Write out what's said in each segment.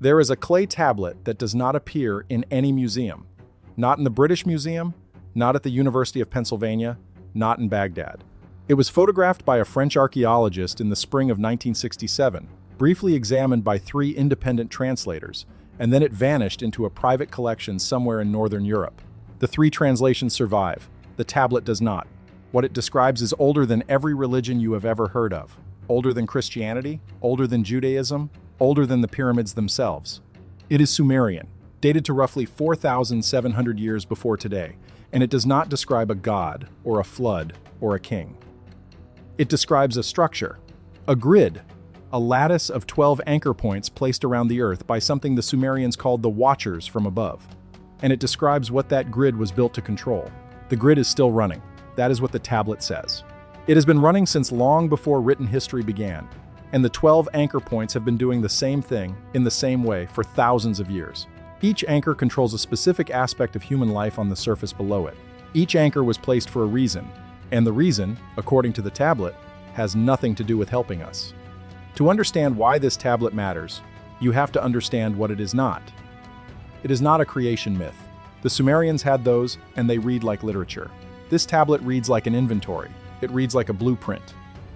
There is a clay tablet that does not appear in any museum. Not in the British Museum, not at the University of Pennsylvania, not in Baghdad. It was photographed by a French archaeologist in the spring of 1967, briefly examined by 3 independent translators, and then it vanished into a private collection somewhere in Northern Europe. The 3 translations survive. The tablet does not. What it describes is older than every religion you have ever heard of. Older than Christianity, older than Judaism, older than the pyramids themselves. It is Sumerian, dated to roughly 4,700 years before today, and it does not describe a god, or a flood, or a king. It describes a structure, a grid, a lattice of 12 anchor points placed around the earth by something the Sumerians called the Watchers from above. And it describes what that grid was built to control. The grid is still running. That is what the tablet says. It has been running since long before written history began, and the 12 anchor points have been doing the same thing in the same way for thousands of years. Each anchor controls a specific aspect of human life on the surface below it. Each anchor was placed for a reason, and the reason, according to the tablet, has nothing to do with helping us. To understand why this tablet matters, you have to understand what it is not. It is not a creation myth. The Sumerians had those, and they read like literature. This tablet reads like an inventory. It reads like a blueprint.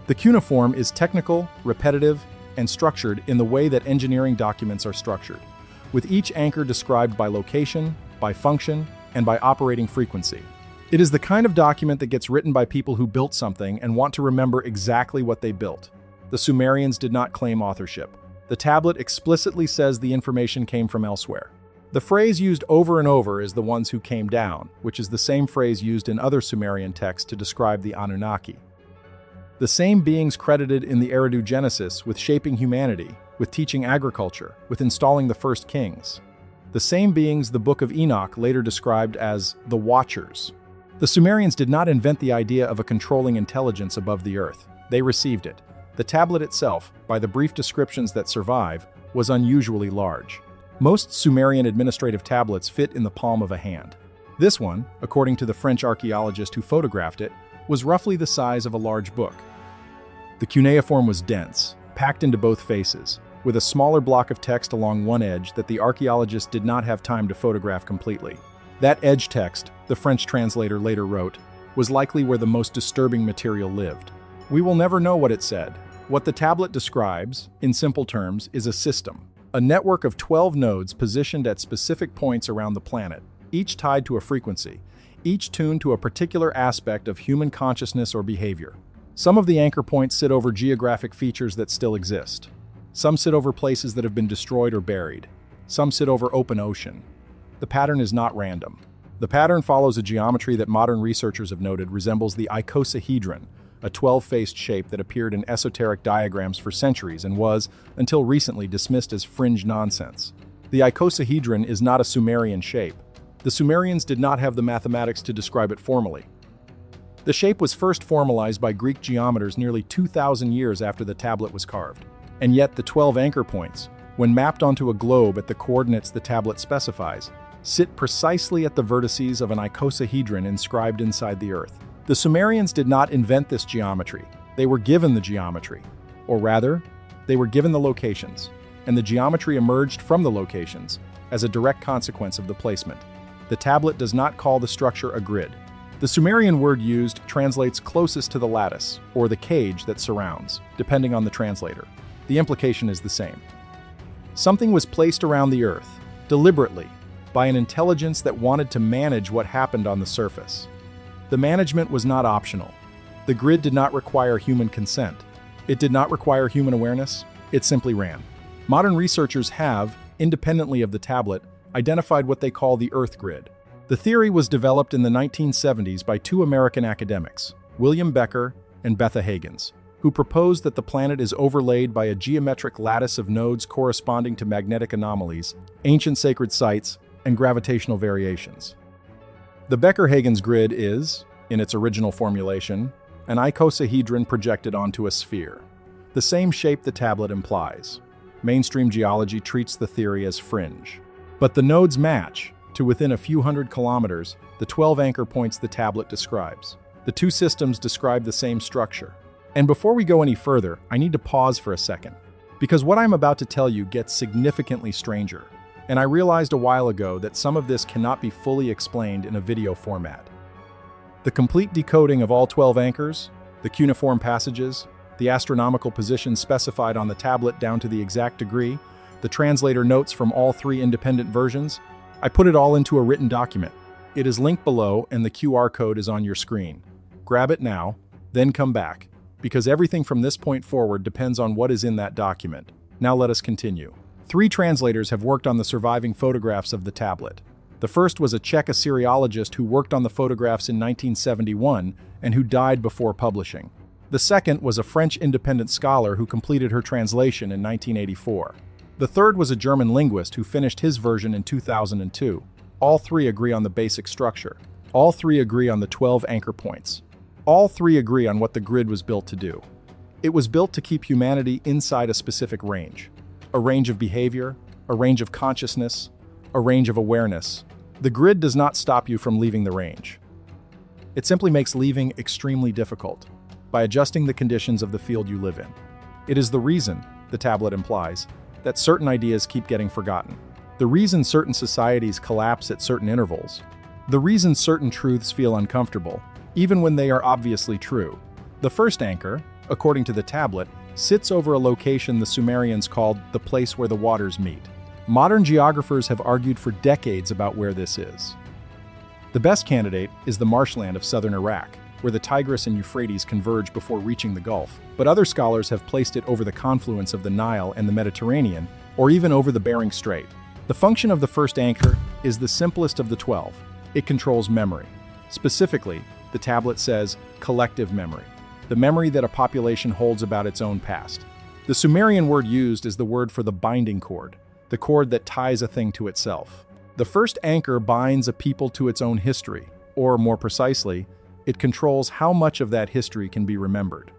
The cuneiform is technical, repetitive, and structured in the way that engineering documents are structured, with each anchor described by location, by function, and by operating frequency. It is the kind of document that gets written by people who built something and want to remember exactly what they built. The Sumerians did not claim authorship. The tablet explicitly says the information came from elsewhere. The phrase used over and over is the ones who came down, which is the same phrase used in other Sumerian texts to describe the Anunnaki. The same beings credited in the Eridu Genesis with shaping humanity, with teaching agriculture, with installing the first kings. The same beings the Book of Enoch later described as the Watchers. The Sumerians did not invent the idea of a controlling intelligence above the earth. They received it. The tablet itself, by the brief descriptions that survive, was unusually large. Most Sumerian administrative tablets fit in the palm of a hand. This one, according to the French archaeologist who photographed it, was roughly the size of a large book. The cuneiform was dense, packed into both faces, with a smaller block of text along one edge that the archaeologist did not have time to photograph completely. That edge text, the French translator later wrote, was likely where the most disturbing material lived. We will never know what it said. What the tablet describes, in simple terms, is a system. A network of 12 nodes positioned at specific points around the planet, each tied to a frequency, each tuned to a particular aspect of human consciousness or behavior. Some of the anchor points sit over geographic features that still exist. Some sit over places that have been destroyed or buried. Some sit over open ocean. The pattern is not random. The pattern follows a geometry that modern researchers have noted resembles the icosahedron, a 12-faced shape that appeared in esoteric diagrams for centuries and was, until recently, dismissed as fringe nonsense. The icosahedron is not a Sumerian shape. The Sumerians did not have the mathematics to describe it formally. The shape was first formalized by Greek geometers nearly 2,000 years after the tablet was carved. And yet the 12 anchor points, when mapped onto a globe at the coordinates the tablet specifies, sit precisely at the vertices of an icosahedron inscribed inside the earth. The Sumerians did not invent this geometry. They were given the geometry. Or rather, they were given the locations, and the geometry emerged from the locations as a direct consequence of the placement. The tablet does not call the structure a grid. The Sumerian word used translates closest to the lattice, or the cage that surrounds, depending on the translator. The implication is the same. Something was placed around the earth, deliberately, by an intelligence that wanted to manage what happened on the surface. The management was not optional. The grid did not require human consent. It did not require human awareness. It simply ran. Modern researchers have, independently of the tablet, identified what they call the Earth Grid. The theory was developed in the 1970s by 2 American academics, William Becker and Betha Higgins, who proposed that the planet is overlaid by a geometric lattice of nodes corresponding to magnetic anomalies, ancient sacred sites, and gravitational variations. The Becker-Higgins grid is, in its original formulation, an icosahedron projected onto a sphere, the same shape the tablet implies. Mainstream geology treats the theory as fringe. But the nodes match, to within a few hundred kilometers, the 12 anchor points the tablet describes. The 2 systems describe the same structure. And before we go any further, I need to pause for a second. Because what I'm about to tell you gets significantly stranger, and I realized a while ago that some of this cannot be fully explained in a video format. The complete decoding of all 12 anchors, the cuneiform passages, the astronomical positions specified on the tablet down to the exact degree, the translator notes from all 3 independent versions, I put it all into a written document. It is linked below and the QR code is on your screen. Grab it now, then come back, because everything from this point forward depends on what is in that document. Now let us continue. 3 translators have worked on the surviving photographs of the tablet. The first was a Czech Assyriologist who worked on the photographs in 1971 and who died before publishing. The second was a French independent scholar who completed her translation in 1984. The third was a German linguist who finished his version in 2002. All 3 agree on the basic structure. All 3 agree on the 12 anchor points. All 3 agree on what the grid was built to do. It was built to keep humanity inside a specific range. A range of behavior, a range of consciousness, a range of awareness. The grid does not stop you from leaving the range. It simply makes leaving extremely difficult by adjusting the conditions of the field you live in. It is the reason, the tablet implies, that certain ideas keep getting forgotten. The reason certain societies collapse at certain intervals. The reason certain truths feel uncomfortable, even when they are obviously true. The first anchor, according to the tablet, sits over a location the Sumerians called the place where the waters meet. Modern geographers have argued for decades about where this is. The best candidate is the marshland of southern Iraq, where the Tigris and Euphrates converge before reaching the Gulf, but other scholars have placed it over the confluence of the Nile and the Mediterranean, or even over the Bering Strait. The function of the first anchor is the simplest of the 12. It controls memory. Specifically, the tablet says collective memory, the memory that a population holds about its own past. The Sumerian word used is the word for the binding cord, the cord that ties a thing to itself. The first anchor binds a people to its own history, or more precisely, it controls how much of that history can be remembered.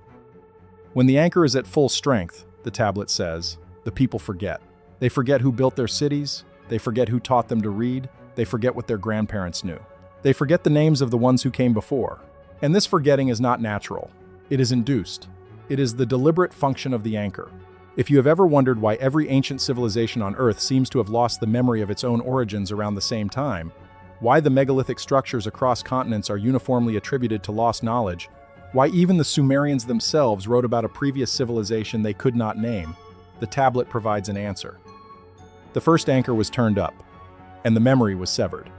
When the anchor is at full strength, the tablet says, the people forget. They forget who built their cities, they forget who taught them to read, they forget what their grandparents knew. They forget the names of the ones who came before. And this forgetting is not natural. It is induced. It is the deliberate function of the anchor. If you have ever wondered why every ancient civilization on Earth seems to have lost the memory of its own origins around the same time, why the megalithic structures across continents are uniformly attributed to lost knowledge, why even the Sumerians themselves wrote about a previous civilization they could not name, the tablet provides an answer. The first anchor was turned up, and the memory was severed.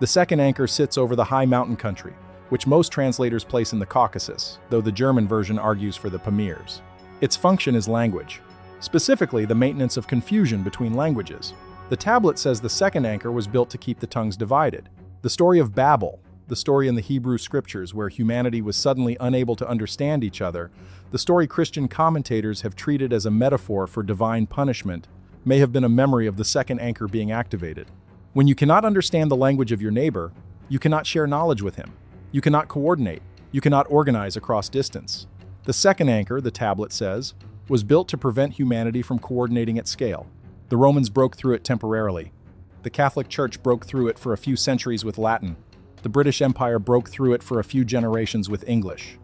The second anchor sits over the high mountain country, which most translators place in the Caucasus, though the German version argues for the Pamirs. Its function is language, specifically the maintenance of confusion between languages. The tablet says the second anchor was built to keep the tongues divided. The story of Babel, the story in the Hebrew scriptures where humanity was suddenly unable to understand each other, the story Christian commentators have treated as a metaphor for divine punishment, may have been a memory of the second anchor being activated. When you cannot understand the language of your neighbor, you cannot share knowledge with him. You cannot coordinate. You cannot organize across distance. The second anchor, the tablet says, was built to prevent humanity from coordinating at scale. The Romans broke through it temporarily. The Catholic Church broke through it for a few centuries with Latin. The British Empire broke through it for a few generations with English.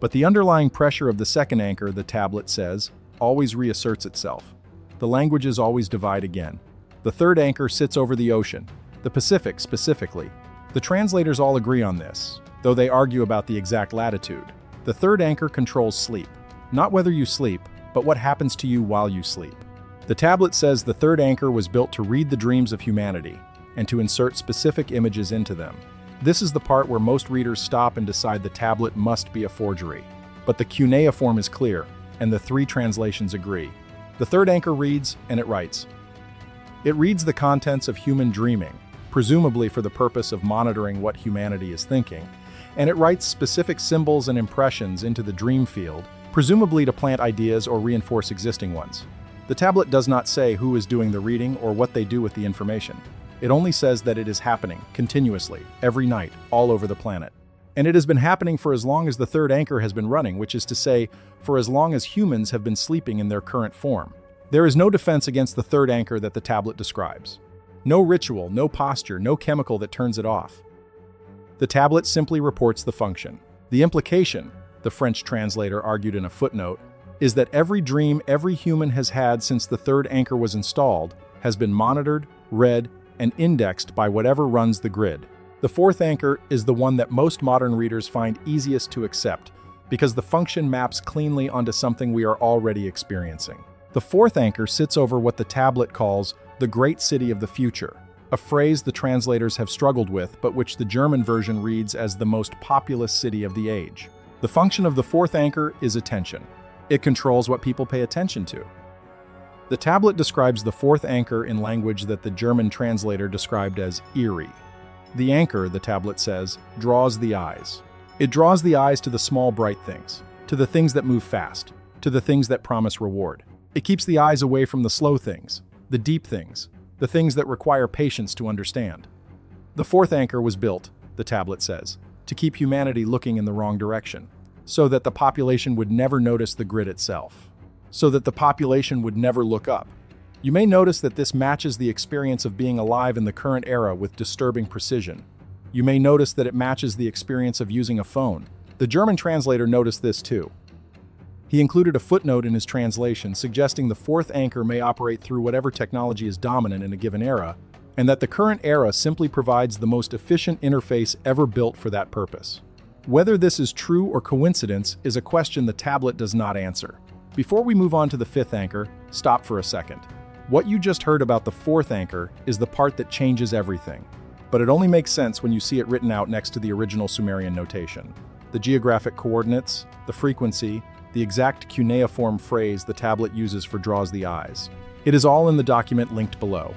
But the underlying pressure of the second anchor, the tablet says, always reasserts itself. The languages always divide again. The third anchor sits over the ocean, the Pacific specifically. The translators all agree on this, though they argue about the exact latitude. The third anchor controls sleep. Not whether you sleep, but what happens to you while you sleep. The tablet says the third anchor was built to read the dreams of humanity and to insert specific images into them. This is the part where most readers stop and decide the tablet must be a forgery. But the cuneiform is clear, and the 3 translations agree. The third anchor reads, and it writes. It reads the contents of human dreaming, presumably for the purpose of monitoring what humanity is thinking, and it writes specific symbols and impressions into the dream field, presumably to plant ideas or reinforce existing ones. The tablet does not say who is doing the reading or what they do with the information. It only says that it is happening, continuously, every night, all over the planet. And it has been happening for as long as the third anchor has been running, which is to say, for as long as humans have been sleeping in their current form. There is no defense against the third anchor that the tablet describes. No ritual, no posture, no chemical that turns it off. The tablet simply reports the function. The implication, the French translator argued in a footnote, is that every dream every human has had since the third anchor was installed has been monitored, read, and indexed by whatever runs the grid. The fourth anchor is the one that most modern readers find easiest to accept because the function maps cleanly onto something we are already experiencing. The fourth anchor sits over what the tablet calls the great city of the future, a phrase the translators have struggled with, but which the German version reads as the most populous city of the age. The function of the fourth anchor is attention. It controls what people pay attention to. The tablet describes the fourth anchor in language that the German translator described as eerie. The anchor, the tablet says, draws the eyes. It draws the eyes to the small, bright things, to the things that move fast, to the things that promise reward. It keeps the eyes away from the slow things, the deep things, the things that require patience to understand. The fourth anchor was built, the tablet says, to keep humanity looking in the wrong direction, so that the population would never notice the grid itself, so that the population would never look up. You may notice that this matches the experience of being alive in the current era with disturbing precision. You may notice that it matches the experience of using a phone. The German translator noticed this too. He included a footnote in his translation suggesting the fourth anchor may operate through whatever technology is dominant in a given era, and that the current era simply provides the most efficient interface ever built for that purpose. Whether this is true or coincidence is a question the tablet does not answer. Before we move on to the fifth anchor, stop for a second. What you just heard about the fourth anchor is the part that changes everything, but it only makes sense when you see it written out next to the original Sumerian notation. The geographic coordinates, the frequency, the exact cuneiform phrase the tablet uses for draws the eyes. It is all in the document linked below.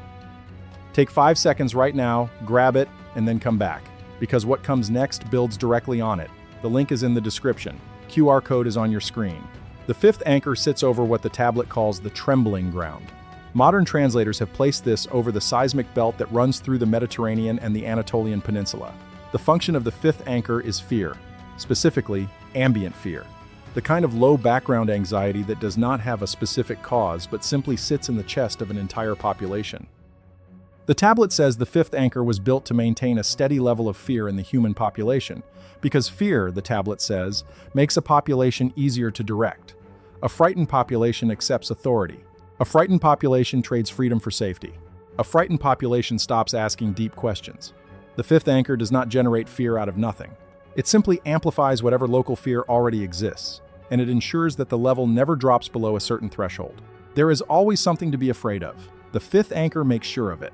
Take 5 seconds right now, grab it, and then come back, because what comes next builds directly on it. The link is in the description. QR code is on your screen. The fifth anchor sits over what the tablet calls the trembling ground. Modern translators have placed this over the seismic belt that runs through the Mediterranean and the Anatolian Peninsula. The function of the fifth anchor is fear, specifically ambient fear. The kind of low background anxiety that does not have a specific cause but simply sits in the chest of an entire population. The tablet says the fifth anchor was built to maintain a steady level of fear in the human population, because fear, the tablet says, makes a population easier to direct. A frightened population accepts authority. A frightened population trades freedom for safety. A frightened population stops asking deep questions. The fifth anchor does not generate fear out of nothing. It simply amplifies whatever local fear already exists, and it ensures that the level never drops below a certain threshold. There is always something to be afraid of. The fifth anchor makes sure of it.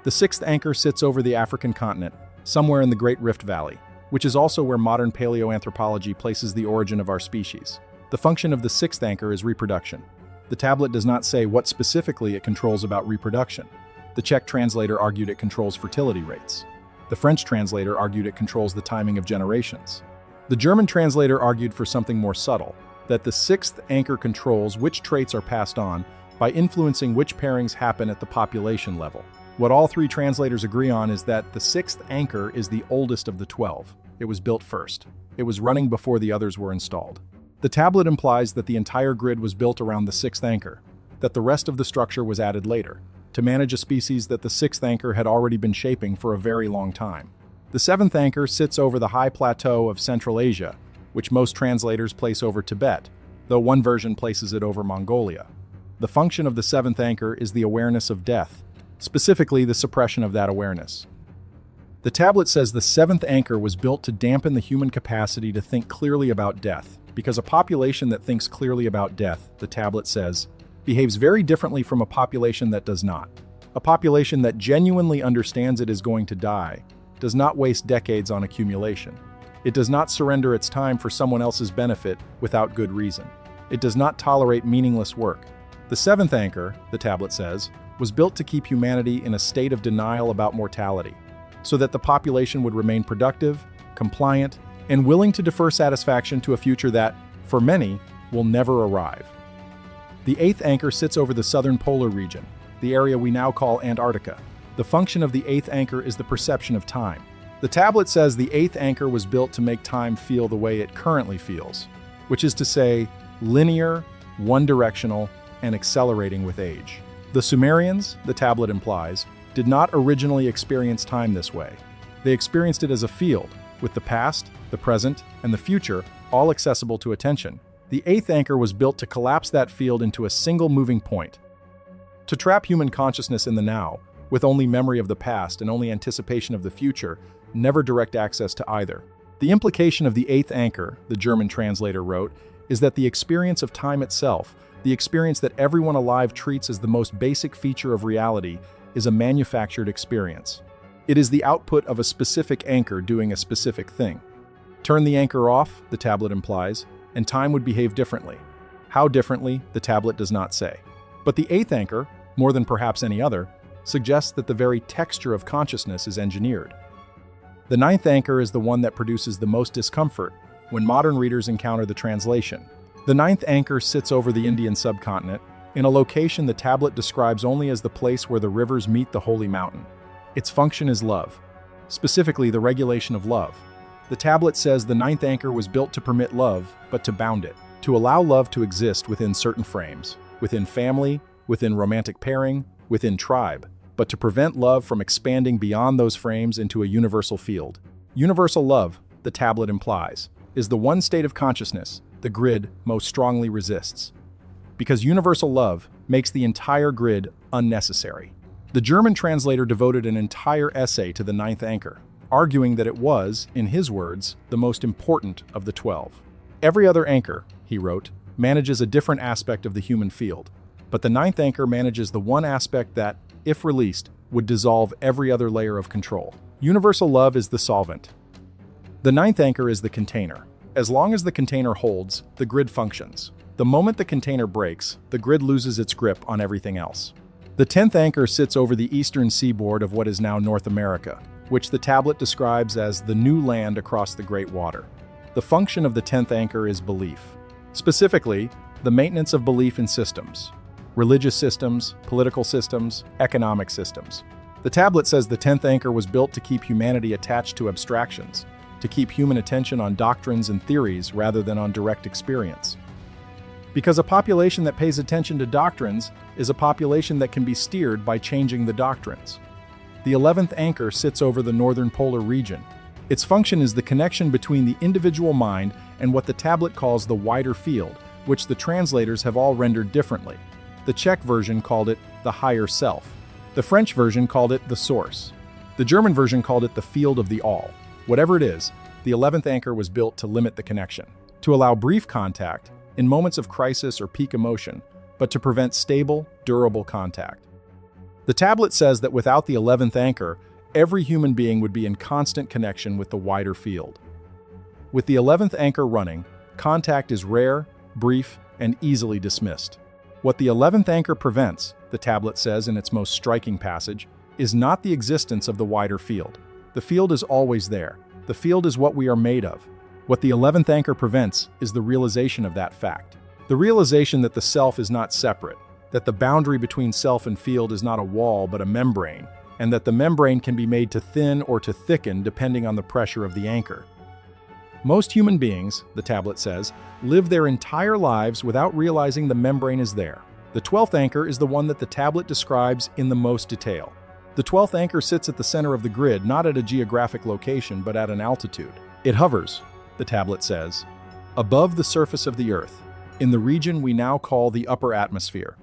The sixth anchor sits over the African continent, somewhere in the Great Rift Valley, which is also where modern paleoanthropology places the origin of our species. The function of the sixth anchor is reproduction. The tablet does not say what specifically it controls about reproduction. The Czech translator argued it controls fertility rates. The French translator argued it controls the timing of generations. The German translator argued for something more subtle, that the sixth anchor controls which traits are passed on by influencing which pairings happen at the population level. What all three translators agree on is that the sixth anchor is the oldest of the 12. It was built first. It was running before the others were installed. The tablet implies that the entire grid was built around the sixth anchor, that the rest of the structure was added later, to manage a species that the sixth anchor had already been shaping for a very long time. The seventh anchor sits over the high plateau of Central Asia, which most translators place over Tibet, though one version places it over Mongolia. The function of the seventh anchor is the awareness of death, specifically the suppression of that awareness. The tablet says the seventh anchor was built to dampen the human capacity to think clearly about death, because a population that thinks clearly about death, the tablet says, behaves very differently from a population that does not. A population that genuinely understands it is going to die does not waste decades on accumulation. It does not surrender its time for someone else's benefit without good reason. It does not tolerate meaningless work. The seventh anchor, the tablet says, was built to keep humanity in a state of denial about mortality, so that the population would remain productive, compliant, and willing to defer satisfaction to a future that, for many, will never arrive. The eighth anchor sits over the southern polar region, the area we now call Antarctica. The function of the eighth anchor is the perception of time. The tablet says the eighth anchor was built to make time feel the way it currently feels, which is to say, linear, one-directional, and accelerating with age. The Sumerians, the tablet implies, did not originally experience time this way. They experienced it as a field, with the past, the present, and the future all accessible to attention. The 8th anchor was built to collapse that field into a single moving point. To trap human consciousness in the now, with only memory of the past and only anticipation of the future, never direct access to either. The implication of the 8th anchor, the German translator wrote, is that the experience of time itself, the experience that everyone alive treats as the most basic feature of reality, is a manufactured experience. It is the output of a specific anchor doing a specific thing. Turn the anchor off, the tablet implies, and time would behave differently. How differently, the tablet does not say. But the 8th anchor, more than perhaps any other, suggests that the very texture of consciousness is engineered. The 9th anchor is the one that produces the most discomfort when modern readers encounter the translation. The 9th anchor sits over the Indian subcontinent, in a location the tablet describes only as the place where the rivers meet the holy mountain. Its function is love, specifically the regulation of love. The tablet says the 9th anchor was built to permit love, but to bound it, to allow love to exist within certain frames, within family, within romantic pairing, within tribe, but to prevent love from expanding beyond those frames into a universal field. Universal love, the tablet implies, is the one state of consciousness the grid most strongly resists. Because universal love makes the entire grid unnecessary. The German translator devoted an entire essay to the 9th anchor, arguing that it was, in his words, the most important of the 12. Every other anchor, he wrote, manages a different aspect of the human field, but the 9th anchor manages the one aspect that, if released, would dissolve every other layer of control. Universal love is the solvent. The 9th anchor is the container. As long as the container holds, the grid functions. The moment the container breaks, the grid loses its grip on everything else. The 10th anchor sits over the eastern seaboard of what is now North America, which the tablet describes as the new land across the Great Water. The function of the 10th anchor is belief. Specifically, the maintenance of belief in systems. Religious systems, political systems, economic systems. The tablet says the 10th anchor was built to keep humanity attached to abstractions, to keep human attention on doctrines and theories rather than on direct experience. Because a population that pays attention to doctrines is a population that can be steered by changing the doctrines. The 11th anchor sits over the northern polar region. Its function is the connection between the individual mind and what the tablet calls the wider field, which the translators have all rendered differently. The Czech version called it the higher self. The French version called it the source. The German version called it the field of the all. Whatever it is, the 11th anchor was built to limit the connection, to allow brief contact in moments of crisis or peak emotion, but to prevent stable, durable contact. The tablet says that without the 11th anchor, every human being would be in constant connection with the wider field. With the 11th anchor running, contact is rare, brief, and easily dismissed. What the 11th anchor prevents, the tablet says in its most striking passage, is not the existence of the wider field. The field is always there. The field is what we are made of. What the 11th anchor prevents is the realization of that fact. The realization that the self is not separate, that the boundary between self and field is not a wall but a membrane, and that the membrane can be made to thin or to thicken depending on the pressure of the anchor. Most human beings, the tablet says, live their entire lives without realizing the membrane is there. The 12th anchor is the one that the tablet describes in the most detail. The 12th anchor sits at the center of the grid, not at a geographic location, but at an altitude. It hovers, the tablet says, above the surface of the Earth, in the region we now call the upper atmosphere.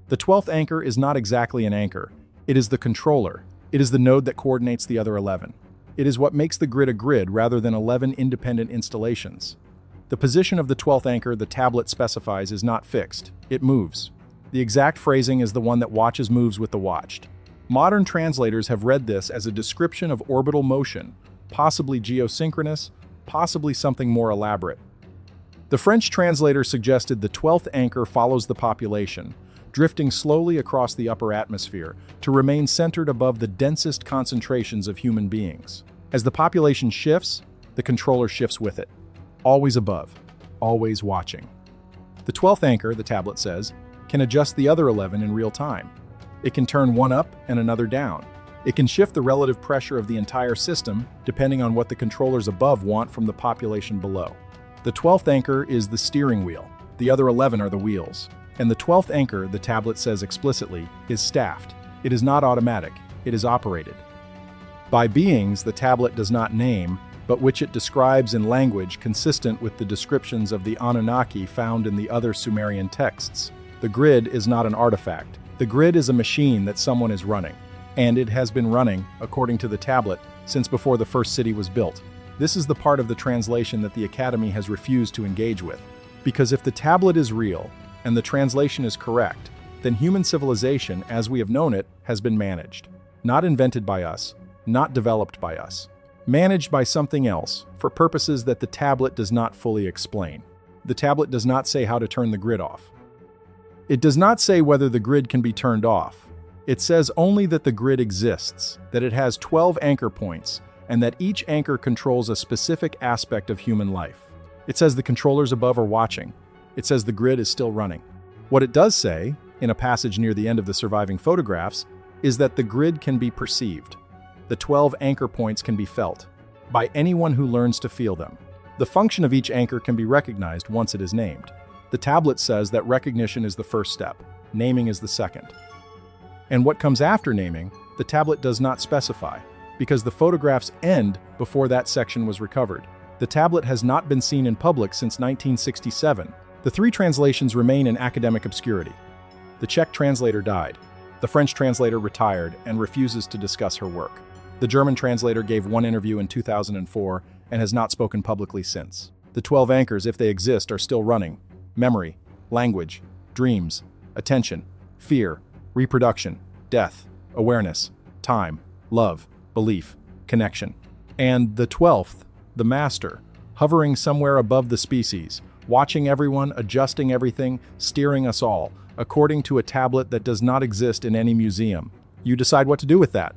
The 12th anchor is not exactly an anchor. It is the controller. It is the node that coordinates the other 11. It is what makes the grid a grid rather than 11 independent installations. The position of the 12th anchor the tablet specifies is not fixed. It moves. The exact phrasing is the one that watches moves with the watched. Modern translators have read this as a description of orbital motion, possibly geosynchronous, possibly something more elaborate. The French translator suggested the 12th anchor follows the population, drifting slowly across the upper atmosphere to remain centered above the densest concentrations of human beings. As the population shifts, the controller shifts with it. Always above, always watching. The 12th anchor, the tablet says, can adjust the other 11 in real time. It can turn one up and another down. It can shift the relative pressure of the entire system depending on what the controllers above want from the population below. The 12th anchor is the steering wheel. The other 11 are the wheels. And the 12th anchor, the tablet says explicitly, is staffed. It is not automatic. It is operated by beings the tablet does not name but which it describes in language consistent with the descriptions of the Anunnaki found in the other Sumerian texts. The grid is not an artifact. The grid is a machine that someone is running, and it has been running, according to the tablet, since before the first city was built. This is the part of the translation that the Academy has refused to engage with. Because if the tablet is real, and the translation is correct, then human civilization, as we have known it, has been managed. Not invented by us, not developed by us. Managed by something else, for purposes that the tablet does not fully explain. The tablet does not say how to turn the grid off. It does not say whether the grid can be turned off. It says only that the grid exists, that it has 12 anchor points, and that each anchor controls a specific aspect of human life. It says the controllers above are watching. It says the grid is still running. What it does say, in a passage near the end of the surviving photographs, is that the grid can be perceived. The 12 anchor points can be felt by anyone who learns to feel them. The function of each anchor can be recognized once it is named. The tablet says that recognition is the first step, naming is the second. And what comes after naming, the tablet does not specify, because the photographs end before that section was recovered. The tablet has not been seen in public since 1967. The three translations remain in academic obscurity. The Czech translator died. The French translator retired and refuses to discuss her work. The German translator gave one interview in 2004 and has not spoken publicly since. The 12 anchors, if they exist, are still running. Memory, language, dreams, attention, fear, reproduction, death, awareness, time, love, belief, connection. And the 12th, the master, hovering somewhere above the species, watching everyone, adjusting everything, steering us all, according to a tablet that does not exist in any museum. You decide what to do with that.